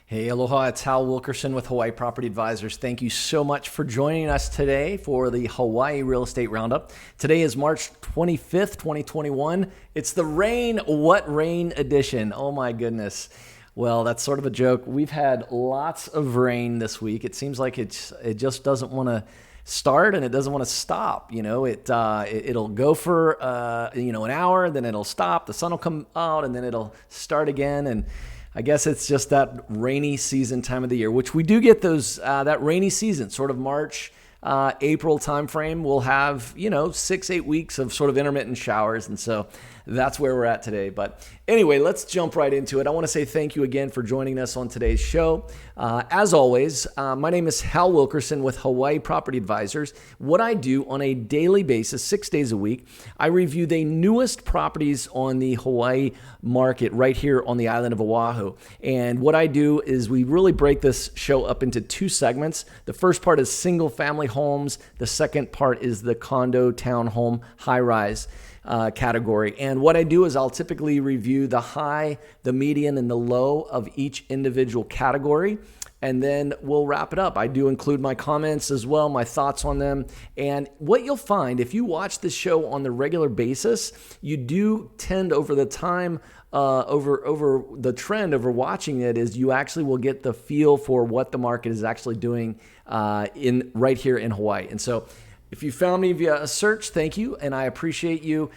Hey, aloha, it's Hal Wilkerson with Hawaii Property Advisors. Thank you so much for joining us today for the Hawaii Real Estate Roundup. Today is March 25th, 2021. It's the rain, what rain edition. Oh my goodness. Well, that's sort of a joke. We've had lots of rain this week. It seems like it just doesn't want to start and it doesn't want to stop. It'll go for an hour, then it'll stop. The sun will come out and then it'll start again. And I guess it's just that rainy season time of the year, which we do get those that rainy season, sort of March, April timeframe. We'll have 6-8 weeks of sort of intermittent showers, and so that's where we're at today. But anyway, let's jump right into it. I want to say thank you again for joining us on today's show. As always, my name is Hal Wilkerson with Hawaii Property Advisors. What I do on a daily basis, 6 days a week, I review the newest properties on the Hawaii market right here on the island of Oahu. And what I do is we really break this show up into two segments. The first part is single family homes. The second part is the condo, townhome, high-rise category. And what I do is I'll typically review the high, the median, and the low of each individual category. And then we'll wrap it up. I do include my comments as well, my thoughts on them. And what you'll find, if you watch this show on the regular basis, you do tend over the time, over the trend over watching it, is you actually will get the feel for what the market is actually doing right here in Hawaii. And so if you found me via a search, thank you, and I appreciate you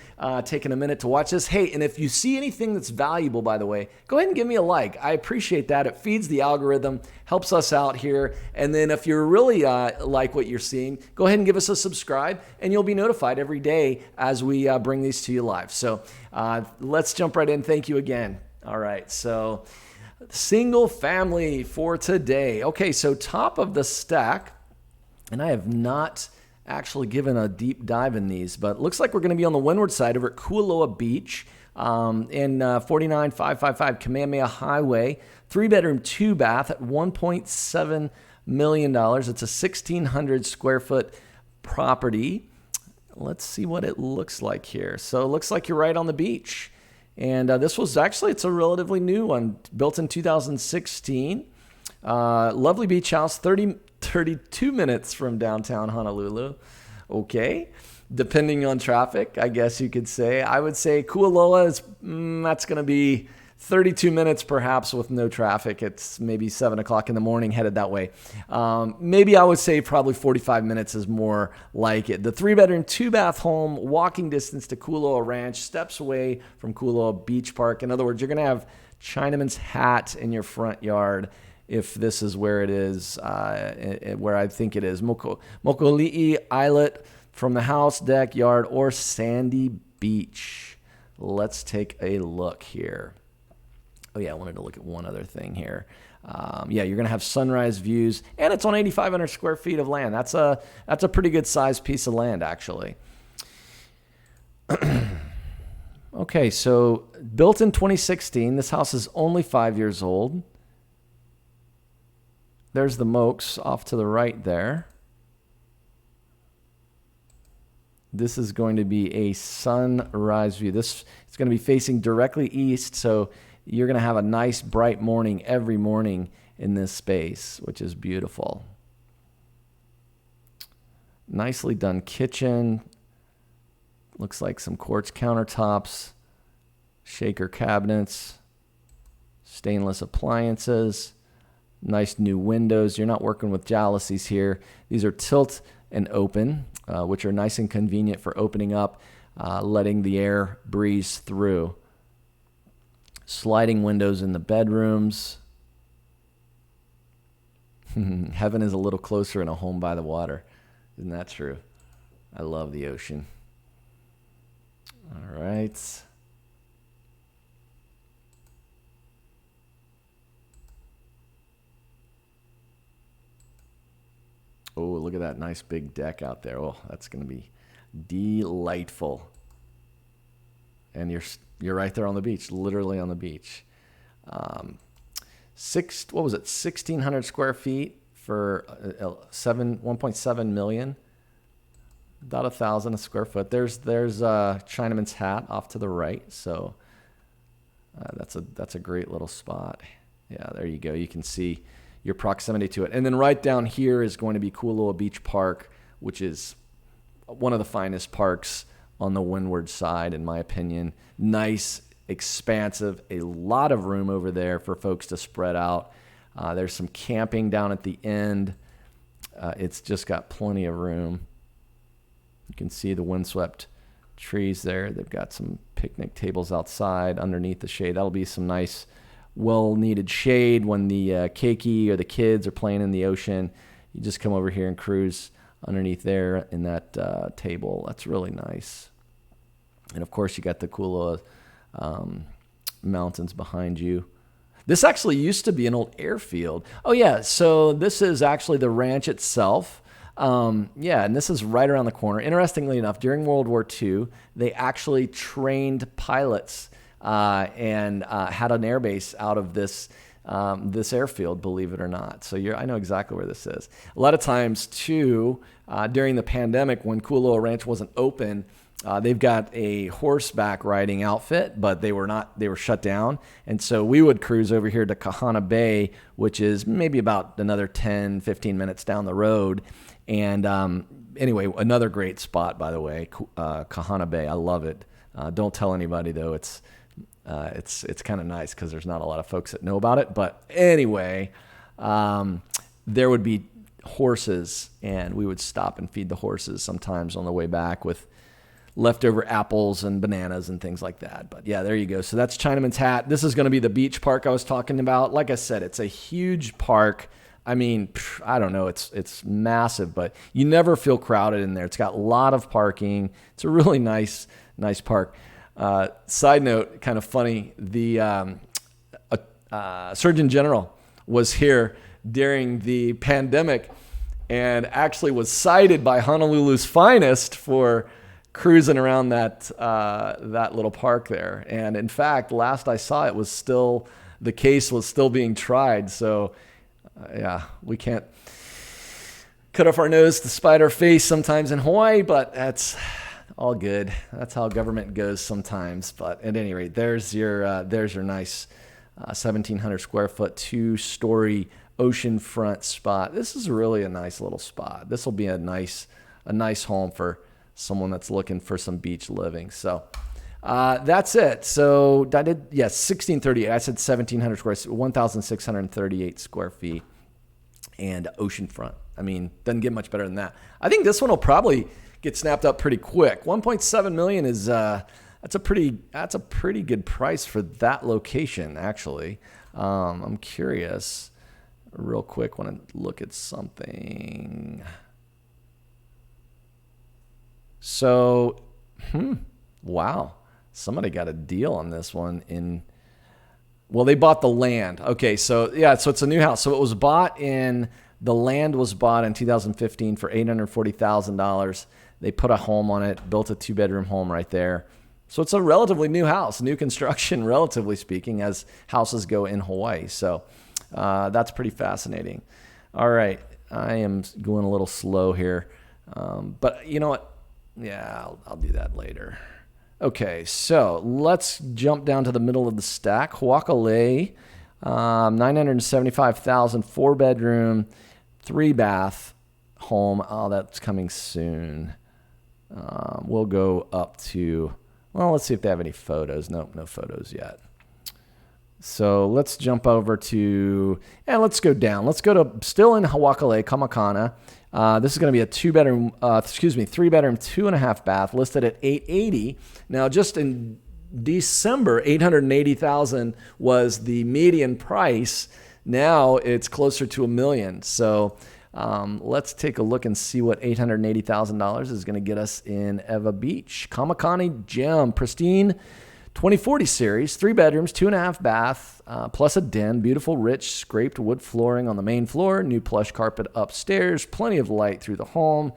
taking a minute to watch this. Hey, and if you see anything that's valuable, by the way, go ahead and give me a like. I appreciate that. It feeds the algorithm, helps us out here. And then if you're really like what you're seeing, go ahead and give us a subscribe, and you'll be notified every day as we bring these to you live. So let's jump right in. Thank you again. All right, so single family for today. Okay, so top of the stack, and I have not actually given a deep dive in these, but looks like we're going to be on the windward side over at Kualoa Beach in 49555 Kamehameha Highway, 3-bedroom, 2-bath at $1.7 million. It's a 1,600 square foot property. Let's see what it looks like here. So it looks like you're right on the beach. And this was actually, it's a relatively new one, built in 2016. Lovely beach house, 32 minutes from downtown Honolulu. Okay. Depending on traffic, I guess you could say. I would say Kualoa is, that's going to be 32 minutes perhaps with no traffic. It's maybe 7 o'clock in the morning headed that way. Maybe I would say probably 45 minutes is more like it. The 3-bedroom, 2-bath home, walking distance to Kualoa Ranch, steps away from Kualoa Beach Park. In other words, you're going to have Chinaman's Hat in your front yard if this is where it is, where I think it is. Mokoli'i Islet from the house, deck, yard, or sandy beach. Let's take a look here. Oh yeah, I wanted to look at one other thing here. You're going to have sunrise views, and it's on 8,500 square feet of land. That's a pretty good sized piece of land, actually. Okay, so built in 2016. This house is only 5 years old. There's the Mokes off to the right there. This is going to be a sunrise view. It's going to be facing directly east, so you're going to have a nice bright morning every morning in this space, which is beautiful. Nicely done kitchen. Looks like some quartz countertops, shaker cabinets, stainless appliances. Nice new windows. You're not working with jalousies here. These are tilt and open, which are nice and convenient for opening up, letting the air breeze through. Sliding windows in the bedrooms. Heaven is a little closer in a home by the water. Isn't that true? I love the ocean. All right. Oh, look at that nice big deck out there. Oh, that's going to be delightful. And you're right there on the beach, literally on the beach. 1,600 square feet for 1.7 million. About 1,000 a square foot. There's Chinaman's Hat off to the right. So that's a great little spot. Yeah, there you go. You can see your proximity to it. And then right down here is going to be Kualoa Beach Park, which is one of the finest parks on the windward side, in my opinion. Nice, expansive, a lot of room over there for folks to spread out. There's some camping down at the end. It's just got plenty of room. You can see the windswept trees there. They've got some picnic tables outside underneath the shade. That'll be some nice, well-needed shade when the keiki or the kids are playing in the ocean. You just come over here and cruise underneath there in that table. That's really nice. And of course, you got the Kualoa mountains behind you. This actually used to be an old airfield. Oh yeah, so this is actually the ranch itself. Yeah, and this is right around the corner. Interestingly enough, during World War II, they actually trained pilots and had an airbase out of this airfield, believe it or not. So I know exactly where this is. A lot of times, too, during the pandemic, when Kualoa Ranch wasn't open, they've got a horseback riding outfit, but they were shut down. And so we would cruise over here to Kahana Bay, which is maybe about another 10, 15 minutes down the road. And anyway, another great spot, by the way, Kahana Bay. I love it. Don't tell anybody, though. It's kind of nice because there's not a lot of folks that know about it. But anyway, there would be horses, and we would stop and feed the horses sometimes on the way back with leftover apples and bananas and things like that. But yeah, there you go. So that's Chinaman's Hat. This is going to be the beach park I was talking about. Like I said, it's a huge park. I mean, I don't know. It's massive, but you never feel crowded in there. It's got a lot of parking. It's a really nice park. Side note, kind of funny, the Surgeon General was here during the pandemic and actually was cited by Honolulu's finest for cruising around that little park there. And in fact, last I saw it was the case was still being tried. So yeah, we can't cut off our nose to spite our face sometimes in Hawaii, but that's all good. That's how government goes sometimes. But at any rate, there's your nice 1,700 square foot, 2-story oceanfront spot. This is really a nice little spot. This will be a nice home for someone that's looking for some beach living. So that's it. So I did, yes, 1638. I said 1,700 square, 1,638 square feet and oceanfront. I mean, doesn't get much better than that. I think this one will probably get snapped up pretty quick. 1.7 million is that's a pretty good price for that location, actually. I'm curious, real quick, want to look at something. So, wow. Somebody got a deal on this one well, they bought the land. Okay, so yeah, so it's a new house. So the land was bought in 2015 for $840,000. They put a home on it, built a 2-bedroom home right there. So it's a relatively new house, new construction, relatively speaking, as houses go in Hawaii. So that's pretty fascinating. All right, I am going a little slow here. But you know what? Yeah, I'll do that later. Okay, so let's jump down to the middle of the stack. Huakalei, 975,000, 4-bedroom, 3-bath home. Oh, that's coming soon. We'll go up to, well, let's see if they have any photos. Nope, no photos yet. So let's jump over to, let's go down. Let's go to, still in Huakalei, Kamakana. This is going to be a 3-bedroom, 2.5 bath, listed at $880,000. Now, just in December, $880,000 was the median price. Now it's closer to $1 million. So let's take a look and see what $880,000 is going to get us in Ewa Beach. Kamakani Gem, pristine 2040 series, 3 bedrooms, 2.5 bath, plus a den, beautiful rich scraped wood flooring on the main floor, new plush carpet upstairs, plenty of light through the home.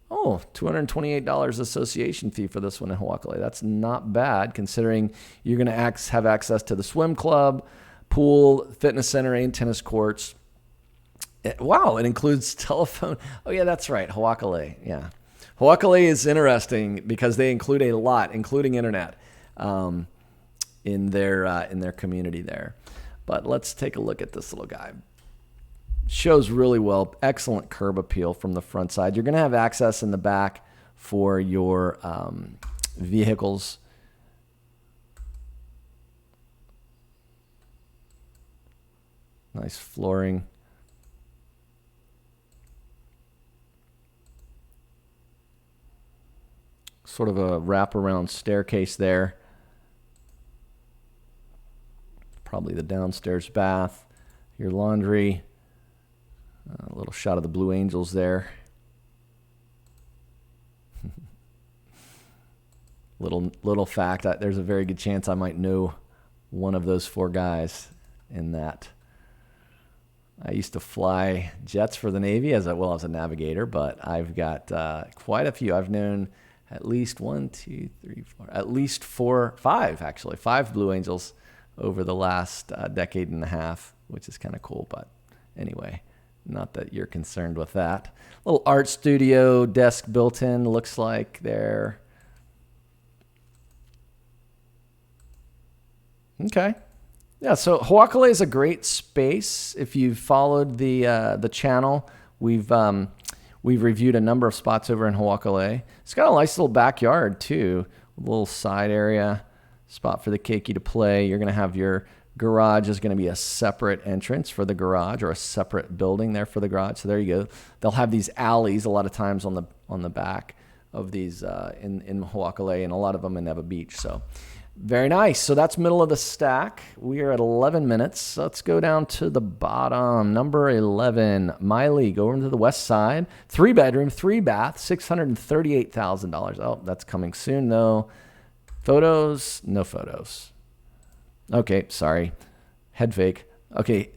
Oh, $228 association fee for this one in Huakalei. That's not bad considering you're going to have access to the swim club, pool, fitness center, and tennis courts. Wow, it includes telephone. Oh yeah, that's right, Huakalei. Yeah. Huakalei is interesting because they include a lot, including internet. In their community there. But let's take a look at this little guy. Shows really well. Excellent curb appeal from the front side. You're going to have access in the back for your vehicles. Nice flooring. Sort of a wraparound staircase there. Probably the downstairs bath. Your laundry. A little shot of the Blue Angels there. little fact, there's a very good chance I might know one of those 4 guys in that. I used to fly jets for the Navy as a navigator, but I've got quite a few. I've known at least 5 Blue Angels over the last decade and a half, which is kind of cool. But anyway, not that you're concerned with that. Little art studio desk built in, looks like there. Okay. Yeah, so Hawakale is a great space. If you've followed the channel, we've reviewed a number of spots over in Hawakale. It's got a nice little backyard too, a little side area, spot for the keiki to play. You're going to have your garage is going to be a separate entrance for the garage, or a separate building there for the garage. So there you go. They'll have these alleys a lot of times on the back of these in Hawakale, and a lot of them in Neva Beach. So very nice. So that's middle of the stack. We are at 11 minutes. Let's go down to the bottom. Number 11, Miley. Go over to the west side. 3-bedroom, 3-bath, $638,000. Oh, that's coming soon. No photos. No photos. Okay, sorry. Head fake. Okay,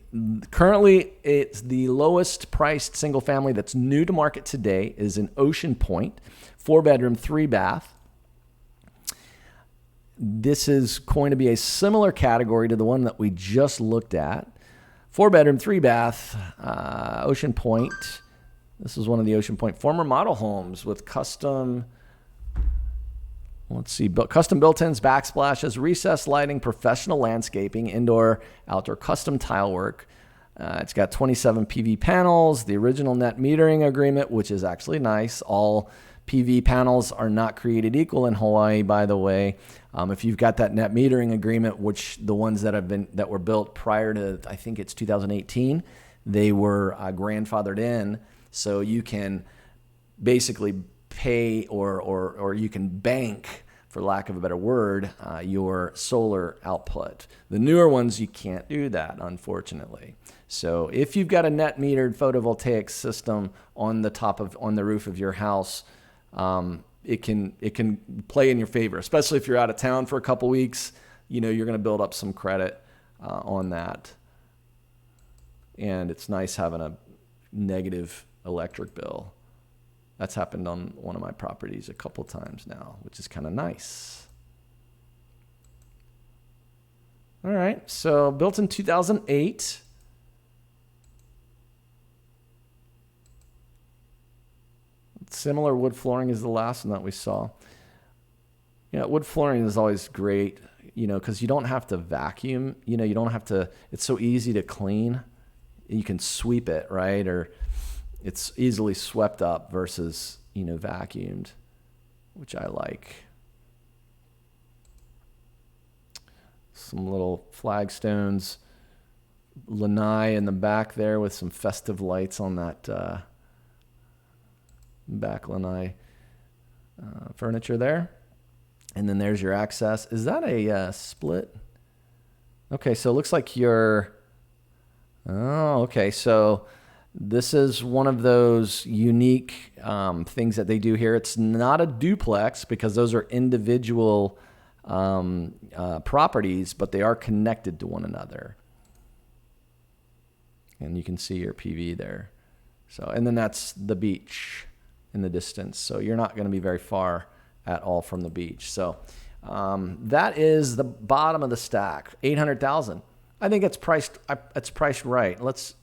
currently it's the lowest priced single family that's new to market today is in Ocean Point. 4-bedroom, 3-bath. This is going to be a similar category to the one that we just looked at. 4-bedroom, 3-bath, Ocean Point. This is one of the Ocean Point former model homes with custom, custom built-ins, backsplashes, recessed lighting, professional landscaping, indoor, outdoor custom tile work. It's got 27 PV panels, the original net metering agreement, which is actually nice. All PV panels are not created equal in Hawaii, by the way. If you've got that net metering agreement, which the ones that were built prior to, I think it's 2018, they were grandfathered in, so you can basically pay or you can bank, for lack of a better word, your solar output. The newer ones, you can't do that, unfortunately. So if you've got a net metered photovoltaic system on the roof of your house, it can play in your favor, especially if you're out of town for a couple weeks. You're going to build up some credit on that, and it's nice having a negative electric bill. That's happened on one of my properties a couple times now, which is kind of nice. All right, so built in 2008. Similar wood flooring as the last one that we saw. Wood flooring is always great, because you don't have to vacuum. You don't have to. It's so easy to clean. You can sweep it, right? Or it's easily swept up versus, vacuumed, which I like. Some little flagstones, lanai in the back there with some festive lights on that back lanai furniture there. And then there's your access. Is that a split? Okay, so it looks like okay. So this is one of those unique things that they do here. It's not a duplex because those are individual properties, but they are connected to one another. And you can see your PV there. So, and then that's the beach in the distance. So you're not going to be very far at all from the beach. So that is the bottom of the stack, $800,000. I think it's priced right. Let's,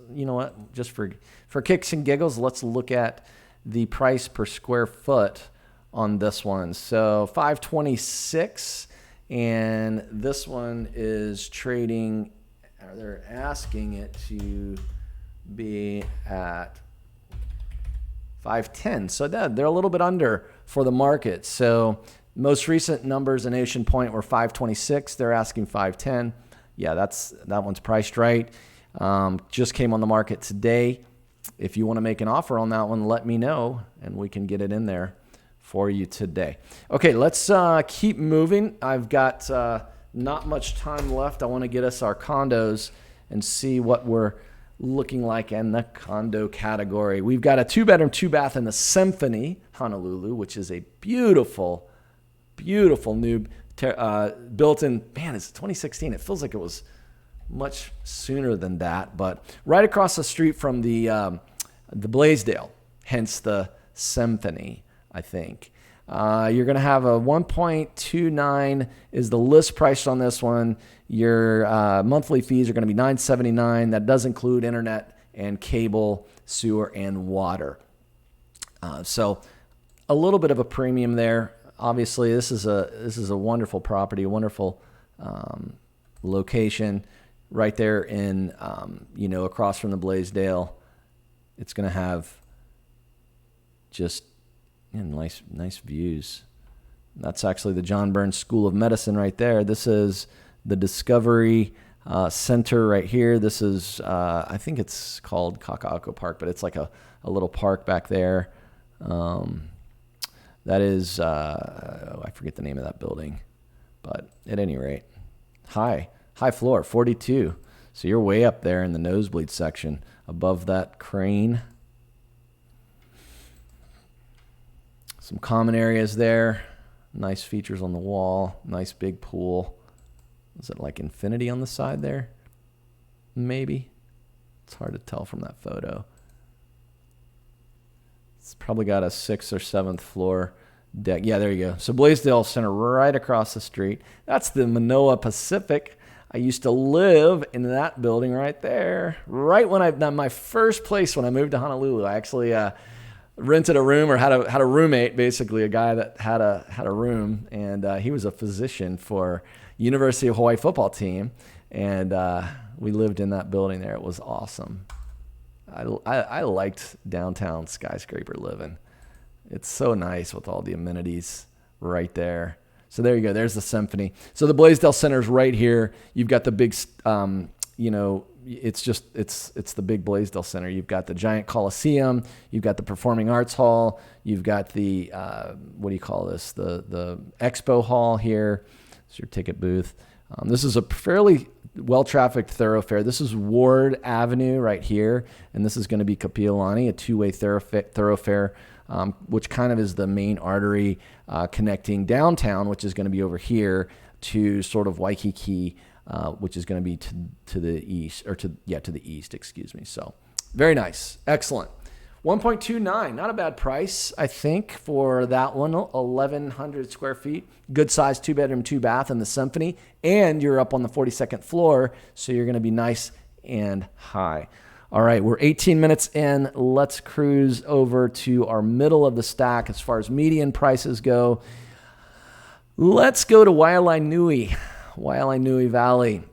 just for kicks and giggles, let's look at the price per square foot on this one. So $526, and this one is trading they're asking it to be at 510. So they're a little bit under for the market. So most recent numbers in Ocean Point were 526. They're asking 510. Yeah, that one's priced right. Just came on the market today. If you want to make an offer on that one, let me know and we can get it in there for you today. Okay, let's keep moving. I've got not much time left. I want to get us our condos and see what we're looking like in the condo category. We've got a 2-bedroom, 2-bath in the Symphony, Honolulu, which is a beautiful, beautiful new built-in. Man, it's 2016. It feels like it was much sooner than that, but right across the street from the Blaisdell, hence the Symphony, I think. You're going to have a 1.29 is the list price on this one. Your monthly fees are going to be $979. That does include internet and cable, sewer, and water. So a little bit of a premium there. Obviously, this is a wonderful property, a wonderful location right there in across from the Blaisdell. It's going to have just nice views. That's actually the John Burns School of Medicine right there. This is the Discovery Center right here. This is, I think it's called Kaka'ako Park, but it's like a little park back there. That is, I forget the name of that building. But at any rate, high floor, 42. So you're way up there in the nosebleed section above that crane. Some common areas there. Nice features on the wall. Nice big pool. Is it like infinity on the side there? Maybe. It's hard to tell from that photo. It's probably got a 6th or 7th floor deck. Yeah, there you go. So Blaisdell Center right across the street. That's the Manoa Pacific. I used to live in that building right there. Right when my first place when I moved to Honolulu, I actually rented a room or had a roommate, basically a guy that had a room, and he was a physician for University of Hawaii football team, and we lived in that building there. It was awesome. I liked downtown skyscraper living. It's so nice with all the amenities right there. So there you go. There's the Symphony. So the Blaisdell Center is right here. You've got the big, it's the big Blaisdell Center. You've got the giant Coliseum. You've got the Performing Arts Hall. You've got the, what do you call this? The Expo Hall here. It's your ticket booth. This is a fairly well-trafficked thoroughfare. This is Ward Avenue right here, and this is going to be Kapiolani, a two-way thoroughfare, which kind of is the main artery connecting downtown, which is going to be over here, to sort of Waikiki, which is going to be to the east, or to the east, excuse me. So very nice. Excellent. 1.29, not a bad price, I think, for that one. 1,100 square feet. Good size 2-bedroom, 2-bath in the Symphony. And you're up on the 42nd floor, so you're going to be nice and high. All right, we're 18 minutes in. Let's cruise over to our middle of the stack as far as median prices go. Let's go to Waialainui Valley.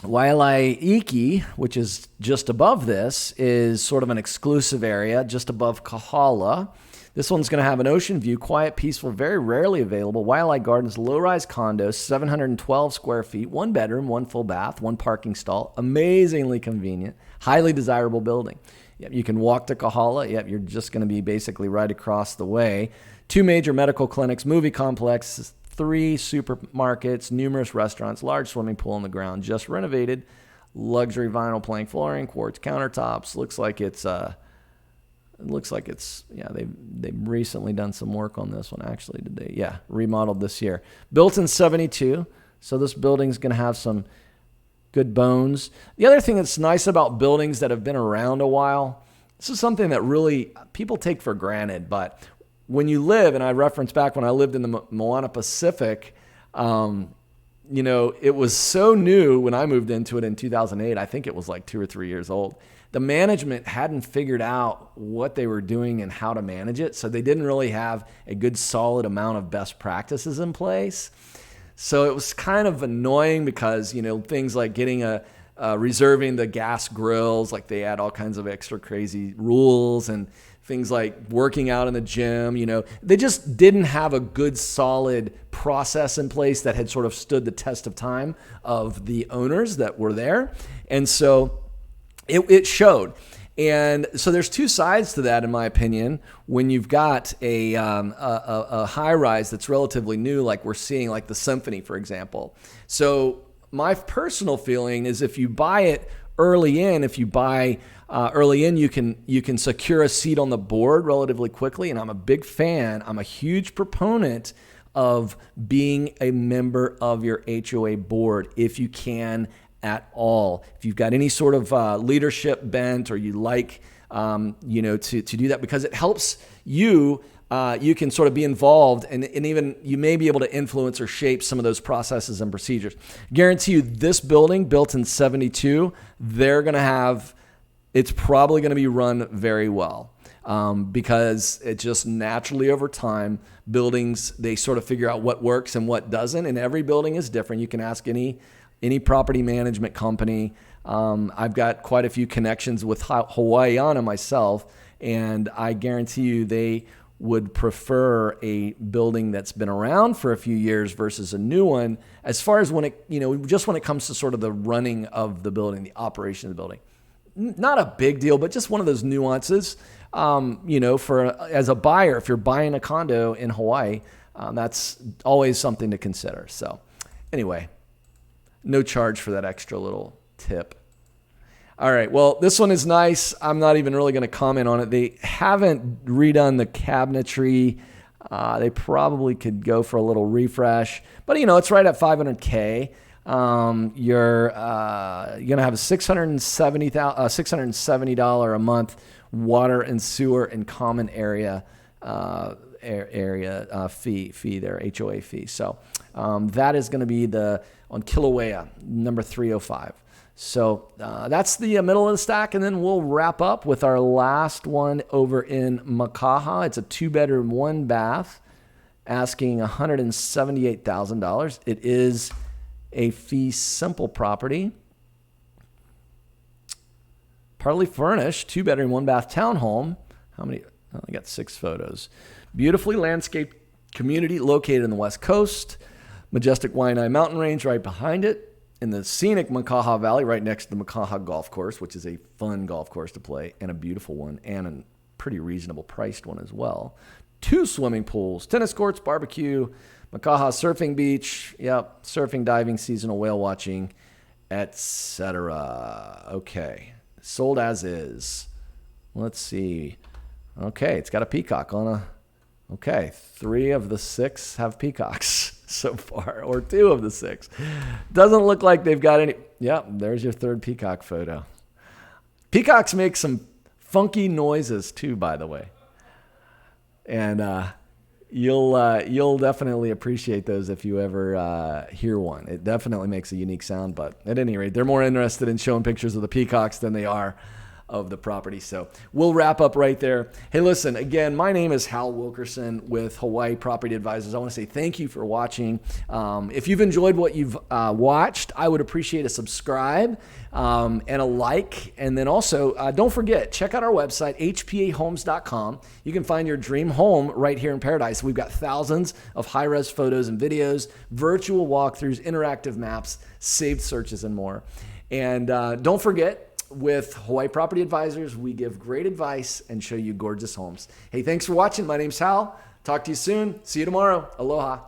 Waialaiki, which is just above this, is sort of an exclusive area just above Kahala. This one's going to have an ocean view, quiet, peaceful, very rarely available. Waialae Gardens, low-rise condos, 712 square feet, 1 bedroom, 1 full bath, 1 parking stall. Amazingly convenient, highly desirable building. Yep, you can walk to Kahala. Yep, you're just going to be basically right across the way. 2 major medical clinics, movie complex, 3 supermarkets, numerous restaurants, large swimming pool on the ground, just renovated, luxury vinyl plank flooring, quartz countertops. Looks like it's they've recently done some work on this one. Actually, did they? Yeah, remodeled this year. Built in 72, so this building's going to have some good bones. The other thing that's nice about buildings that have been around a while, this is something that really people take for granted, but when you live, and I reference back when I lived in the Moana Pacific, it was so new when I moved into it in 2008. I think it was like 2 or 3 years old. The management hadn't figured out what they were doing and how to manage it, so they didn't really have a good solid amount of best practices in place. So it was kind of annoying because, things like getting reserving the gas grills. Like they add all kinds of extra crazy rules and things like working out in the gym. They just didn't have a good solid process in place that had sort of stood the test of time of the owners that were there. And so it showed. And so there's two sides to that, in my opinion. When you've got a high rise that's relatively new, like we're seeing, like the Symphony, for example. So my personal feeling is if you buy it early in, you can secure a seat on the board relatively quickly. And I'm a big fan. I'm a huge proponent of being a member of your HOA board if you can at all. If you've got any sort of leadership bent, or you like, to do that, because it helps you. You can sort of be involved, and even you may be able to influence or shape some of those processes and procedures. Guarantee you, this building built in 72, it's probably going to be run very well. Because it just naturally over time, buildings, they sort of figure out what works and what doesn't, and every building is different. You can ask any property management company. I've got quite a few connections with Hawaiiana myself, and I guarantee you they would prefer a building that's been around for a few years versus a new one, as far as when it comes to sort of the running of the building, the operation of the building. Not a big deal, but just one of those nuances. As a buyer, if you're buying a condo in Hawaii, that's always something to consider. So anyway, no charge for that extra little tip. All right, well, this one is nice. I'm not even really going to comment on it. They haven't redone the cabinetry. They probably could go for a little refresh, but it's right at $500K. You're going to have a $670 a month water and sewer and common area fee there, HOA fee. So that is going to be on Kilauea, number 305. So that's the middle of the stack, and then we'll wrap up with our last one over in Makaha. It's a 2-bedroom, 1-bath, asking $178,000. It is a fee simple property, partly furnished, 2-bedroom, 1-bath townhome. How many? Oh, I got 6 photos. Beautifully landscaped community located in the West Coast. Majestic Waianae Mountain Range right behind it. In the scenic Makaha Valley, right next to the Makaha Golf Course, which is a fun golf course to play, and a beautiful one, and a pretty reasonable priced one as well. 2 swimming pools, tennis courts, barbecue, Makaha surfing beach, surfing, diving, seasonal whale watching, etc. Okay, sold as is. Let's see. Okay, it's got a peacock on a... Okay, 3 of the 6 have peacocks so far, or 2 of the 6. Doesn't look like they've got any. Yep, there's your 3rd peacock photo. Peacocks make some funky noises too, by the way. And you'll definitely appreciate those if you ever hear one. It definitely makes a unique sound, but at any rate, they're more interested in showing pictures of the peacocks than they are of the property. So we'll wrap up right there. Hey, listen, again, my name is Hal Wilkerson with Hawaii Property Advisors. I want to say thank you for watching. If you've enjoyed what you've watched, I would appreciate a subscribe and a like. And then also, don't forget, check out our website, hpahomes.com. You can find your dream home right here in Paradise. We've got thousands of high-res photos and videos, virtual walkthroughs, interactive maps, saved searches, and more. And don't forget, with Hawaii Property Advisors, we give great advice and show you gorgeous homes. Hey, thanks for watching. My name's Hal. Talk to you soon. See you tomorrow. Aloha.